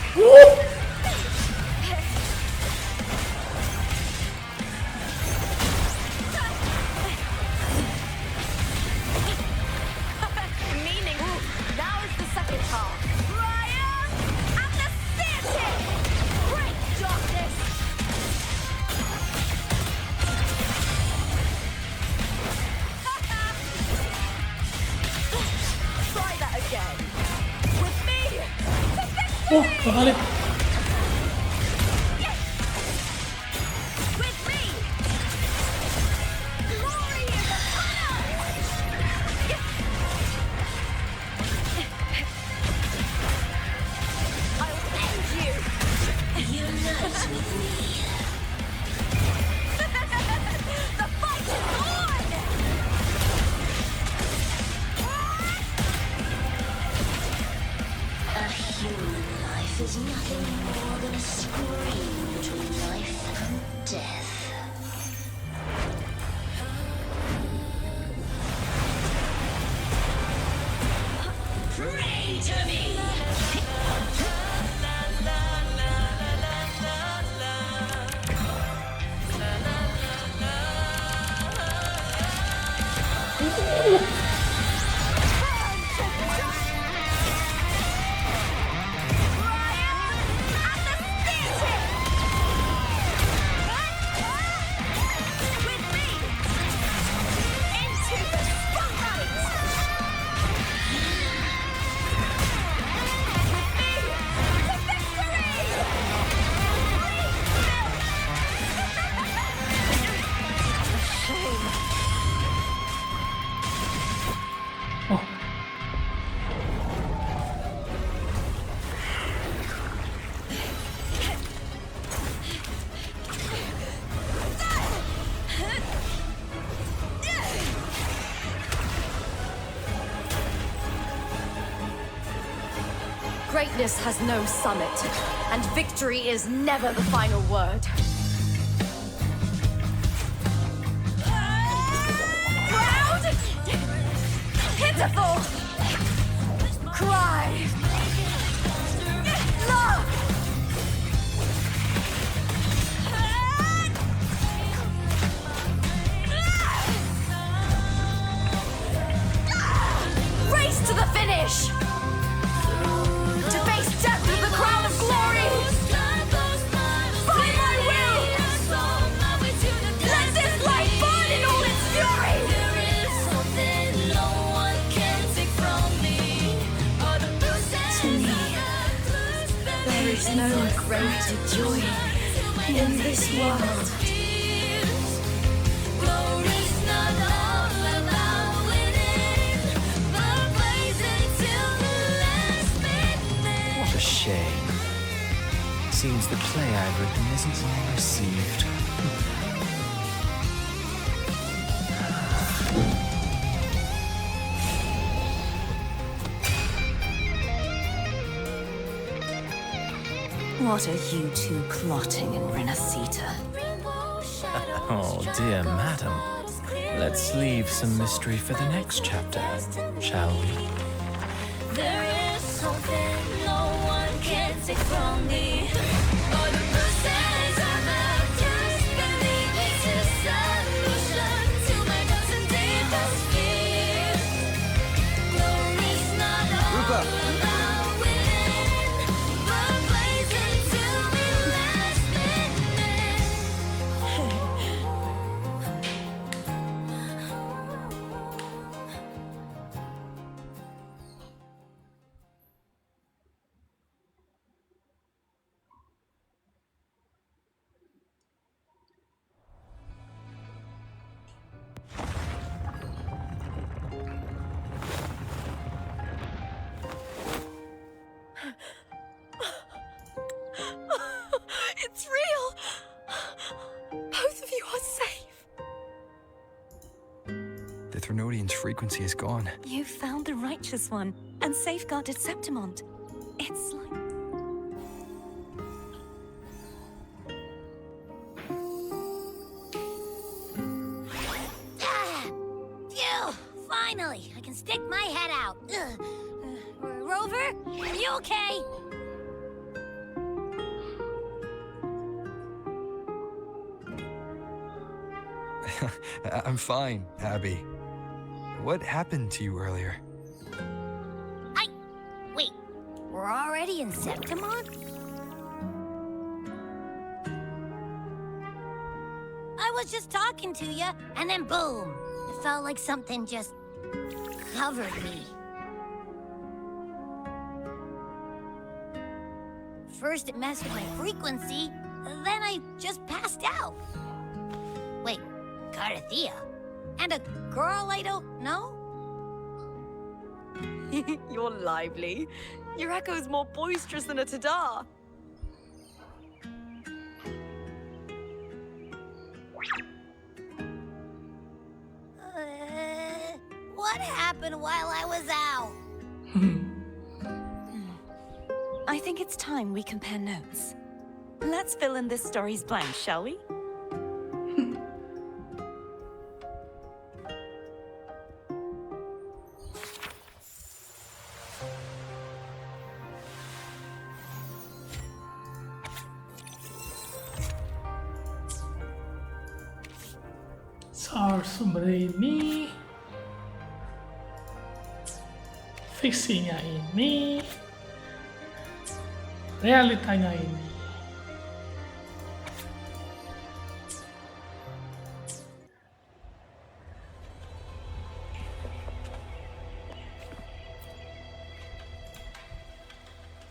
Meaning, now is the second half. Ryan and the city! Great darkness! Try that again. With me! To victory! Oh, kebalik. With me! Glory in the I'll end you! Unite with me. The fight is on! A human life is nothing more than a scream between life and death. Pray to me! Oh, Greatness has no summit, and victory is never the final word. Proud! Pitiful! Cry! Love! Race to the finish! To face death with the crown of glory! By my will! Let this light burn in all its fury! To me, there is no greater joy in this world. What a shame. Seems the play I've written isn't well received. What are you two plotting in Renacita? Oh, dear madam. Let's leave some mystery for the next chapter, shall we? There is something no from me. Or the process of the dust beneath me to solution to my doubts and deepest fears. Glory's not all Lupa. about winning, but blazing to be last minute. It's real! Both of you are safe. The Threnodian's frequency is gone. You found the righteous one and safeguarded Septimont. It's like... Phew! Finally, I can stick my head out. Rover, are you okay? I'm fine, Abby. What happened to you earlier? Wait, we're already in Septimont? I was just talking to you, and then boom! It felt like something just covered me. First it messed with my frequency, then I just passed out. Wait, Carthea? And a girl I don't know? You're lively. Your echo's more boisterous than a Tadar. What happened while I was out? I think it's time we compare notes. Let's fill in this story's blank, shall we? Source sumber ini, fiksinya ini, realitanya ini.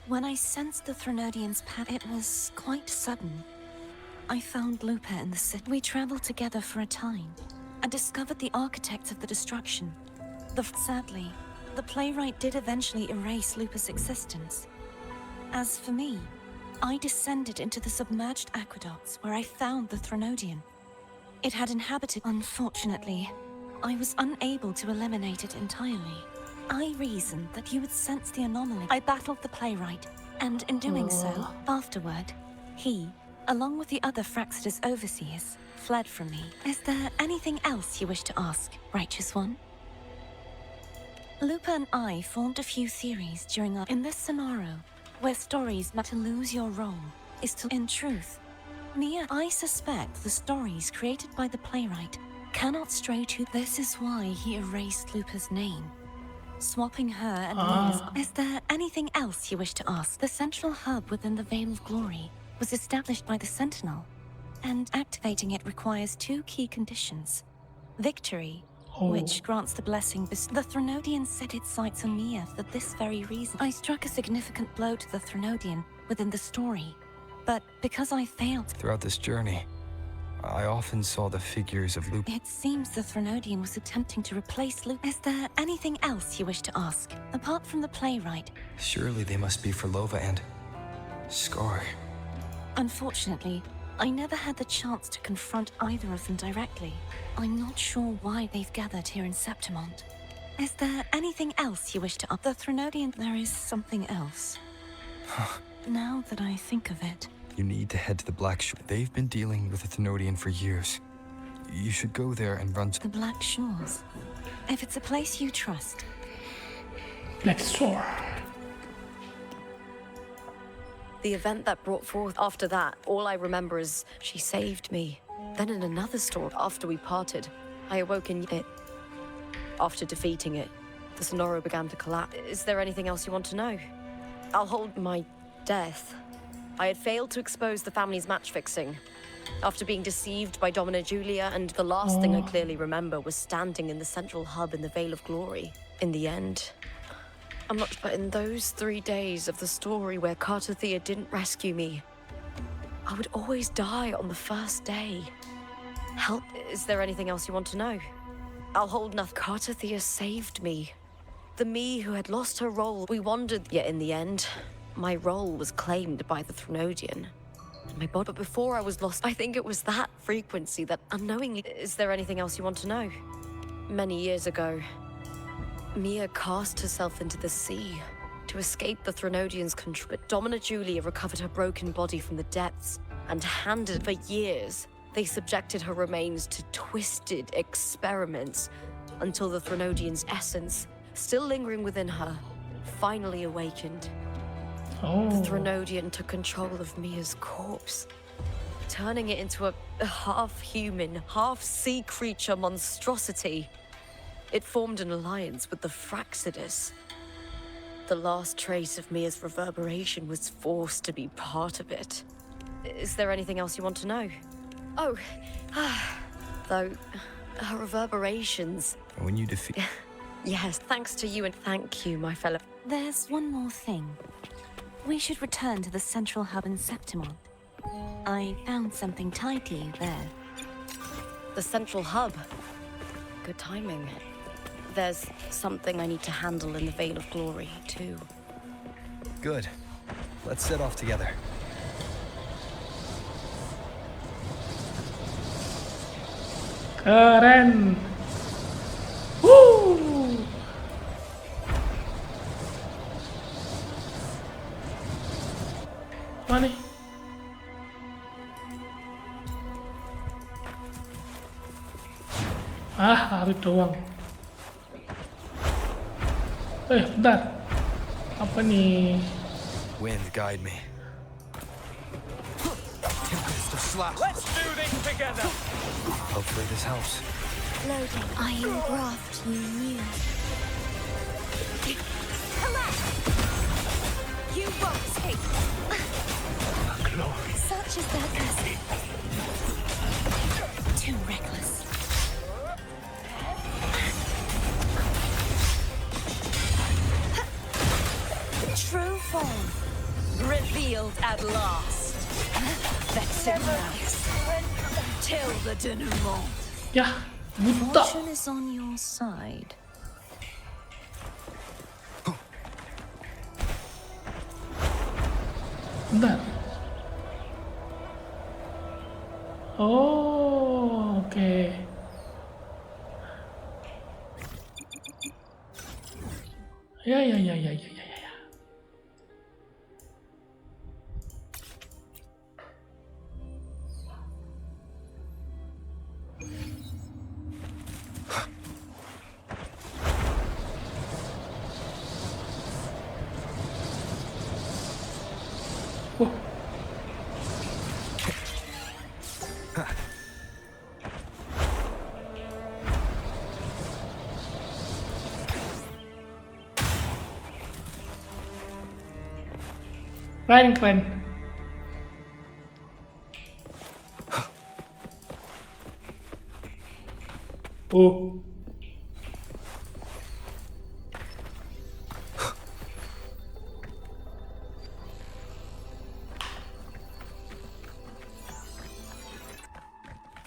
When I sensed the Threnodian's path, it was quite sudden. I found Lupa in the city. We traveled together for a time and discovered the architects of the destruction. Sadly, the playwright did eventually erase Lupa's existence. As for me, I descended into the submerged aqueducts where I found the Threnodian. It had inhabited. Unfortunately, I was unable to eliminate it entirely. I reasoned that you would sense the anomaly. I battled the playwright, and in doing so, afterward, he, along with the other Fraxidus overseers, fled from me. Is there anything else you wish to ask, Righteous One? Lupa and I formed a few theories during our... In this scenario, where stories matter, to lose your role is to... In truth, I suspect the stories created by the playwright cannot stray to... This is why he erased Lupa's name, swapping her and Mia's. Is there anything else you wish to ask? The central hub within the Veil of Glory was established by the Sentinel, and activating it requires two key conditions. Victory, which grants the blessing. The Threnodian set its sights on Mia for this very reason. I struck a significant blow to the Threnodian within the story, but because I failed... Throughout this journey, I often saw the figures of Lupa. It seems the Threnodian was attempting to replace Lupa. Is there anything else you wish to ask? Apart from the playwright... Surely they must be for Lova and Scar. Unfortunately, I never had the chance to confront either of them directly. I'm not sure why they've gathered here in Septimont. Is there anything else you wish to ask? The Threnodian... There is something else. Now that I think of it... You need to head to the Black Shore. They've been dealing with the Thenodian for years. You should go there and run to... The Black Shores. If it's a place you trust... Black Shore. The event that brought forth after that, all I remember is she saved me. Then in another story, after we parted, I awoke in it. After defeating it, the Sonoro began to collapse. Is there anything else you want to know? I'll hold my death. I had failed to expose the family's match-fixing. After being deceived by Domina Julia, and the last thing I clearly remember was standing in the central hub in the Veil of Glory. In the end, I'm not. But in those 3 days of the story where Cartathea didn't rescue me, I would always die on the first day. Help. Is there anything else you want to know? I'll hold nothing. Cartathea saved me. The me who had lost her role. We wandered, yet in the end, my role was claimed by the Threnodian. My body. But before I was lost, I think it was that frequency that unknowingly. Is there anything else you want to know? Many years ago, Mia cast herself into the sea to escape the Threnodian's control. But Domina Julia recovered her broken body from the depths and handed. For years, they subjected her remains to twisted experiments until the Threnodian's essence, still lingering within her, finally awakened. The Threnodian took control of Mia's corpse, turning it into a half-human, half-sea creature monstrosity. It formed an alliance with the Fraxidus. The last trace of Mia's reverberation was forced to be part of it. Is there anything else you want to know? Oh, though, her reverberations. When you defeat... Yes, thanks to you and thank you, my fellow. There's one more thing. We should return to the central hub in Septimont. I found something tied to you there. The central hub. Good timing. There's something I need to handle in the Veil of Glory, too. Good. Let's set off together. Keren. Woo. Mana? Lari doang. Bentar. Apa nih? Wind, guide me. Tempest of slash. Let's do this together! Hopefully this helps. Loading. I engraft you new. You won't escape. Such is their curse. Too reckless. True form. Revealed at last. Vexing mouths. Till the denouement. Ya, buta. Fortune is on your side. Bentar. Oh, oke. Ya. Wah. Keren. Oh.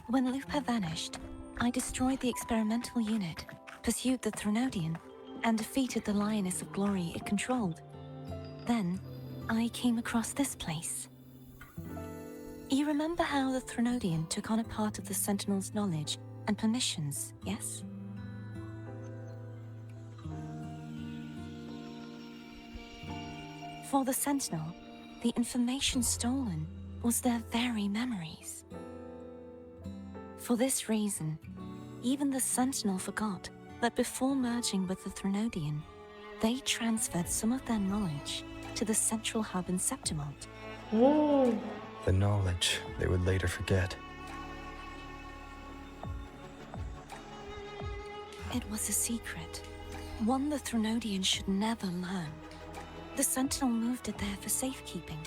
When Lupa vanished, I destroyed the experimental unit, pursued the Threnodian, and defeated the Lioness of Glory it controlled. Then, I came across this place. You remember how the Threnodian took on a part of the Sentinel's knowledge and permissions, yes? For the Sentinel, the information stolen was their very memories. For this reason, even the Sentinel forgot that before merging with the Threnodian, they transferred some of their knowledge to the central hub in Septimont. Oh. The knowledge they would later forget. It was a secret. One the Threnodians should never learn. The Sentinel moved it there for safekeeping.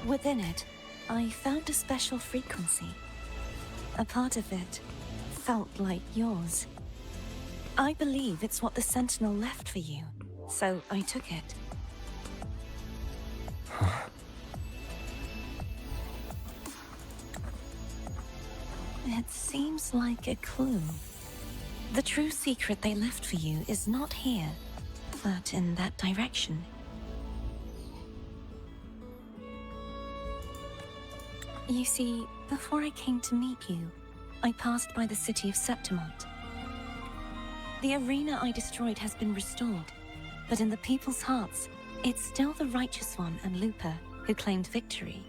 Within it, I found a special frequency. A part of it felt like yours. I believe it's what the Sentinel left for you, so I took it. It seems like a clue. The true secret they left for you is not here, but in that direction. You see, before I came to meet you, I passed by the city of Septimont. The arena I destroyed has been restored, but in the people's hearts, it's still the Righteous One and Lupa who claimed victory.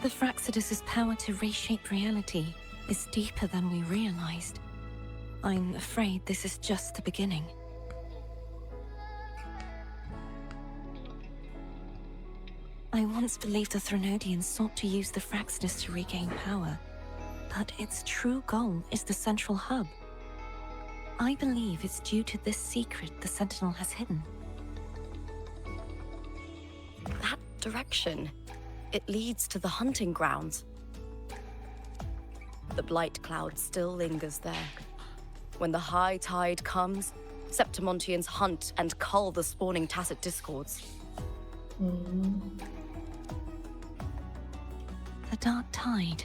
The Fraxidus' power to reshape reality is deeper than we realized. I'm afraid this is just the beginning. I once believed the Threnodians sought to use the Fraxidus to regain power, but its true goal is the central hub. I believe it's due to this secret the Sentinel has hidden. That direction, it leads to the hunting grounds. The blight cloud still lingers there. When the high tide comes, Septimontians hunt and cull the spawning tacit discords. The dark tide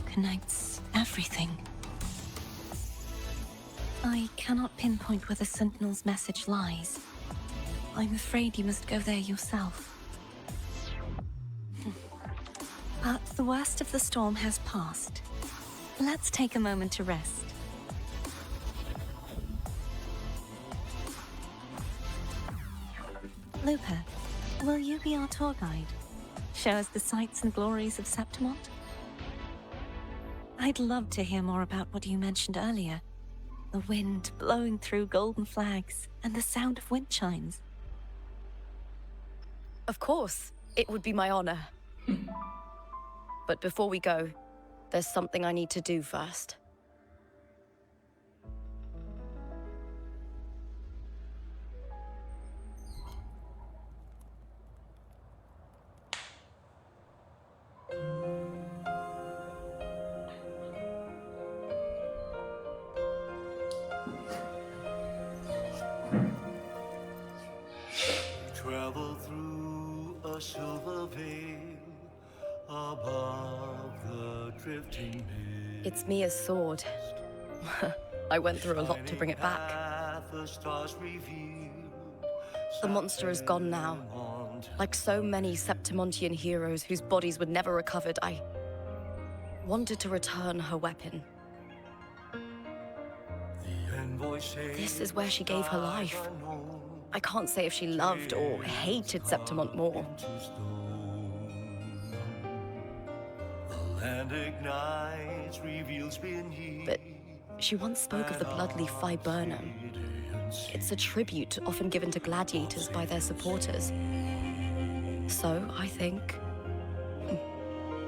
connects everything. I cannot pinpoint where the Sentinel's message lies. I'm afraid you must go there yourself. But the worst of the storm has passed. Let's take a moment to rest. Lupa, will you be our tour guide? Show us the sights and glories of Septimont? I'd love to hear more about what you mentioned earlier. The wind blowing through golden flags and the sound of wind chimes. Of course, it would be my honor. But before we go, there's something I need to do first. Travel through a silver veil above the drifting mist. It's Mia's sword. I went through a lot to bring it back. The monster is gone now. Like so many Septimontian heroes whose bodies were never recovered, I wanted to return her weapon. This is where she gave her life. I can't say if she loved or hated Septimont more. But she once spoke of the bloodleaf viburnum. It's a tribute often given to gladiators by their supporters. So, I think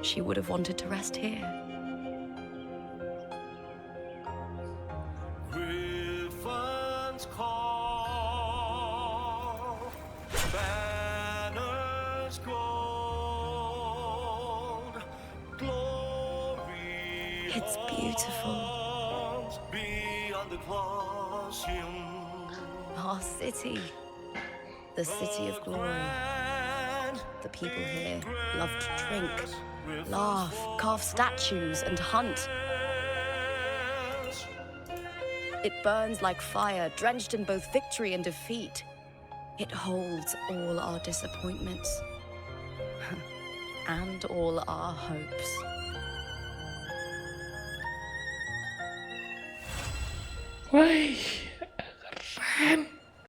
she would have wanted to rest here. Griffins call, banners gold, glory. It's beautiful. Beyond the Colosseum. Our city. The city of glory. The people here love to drink, laugh, carve statues, and hunt. It burns like fire, drenched in both victory and defeat. It holds all our disappointments and all our hopes. Wih, keren.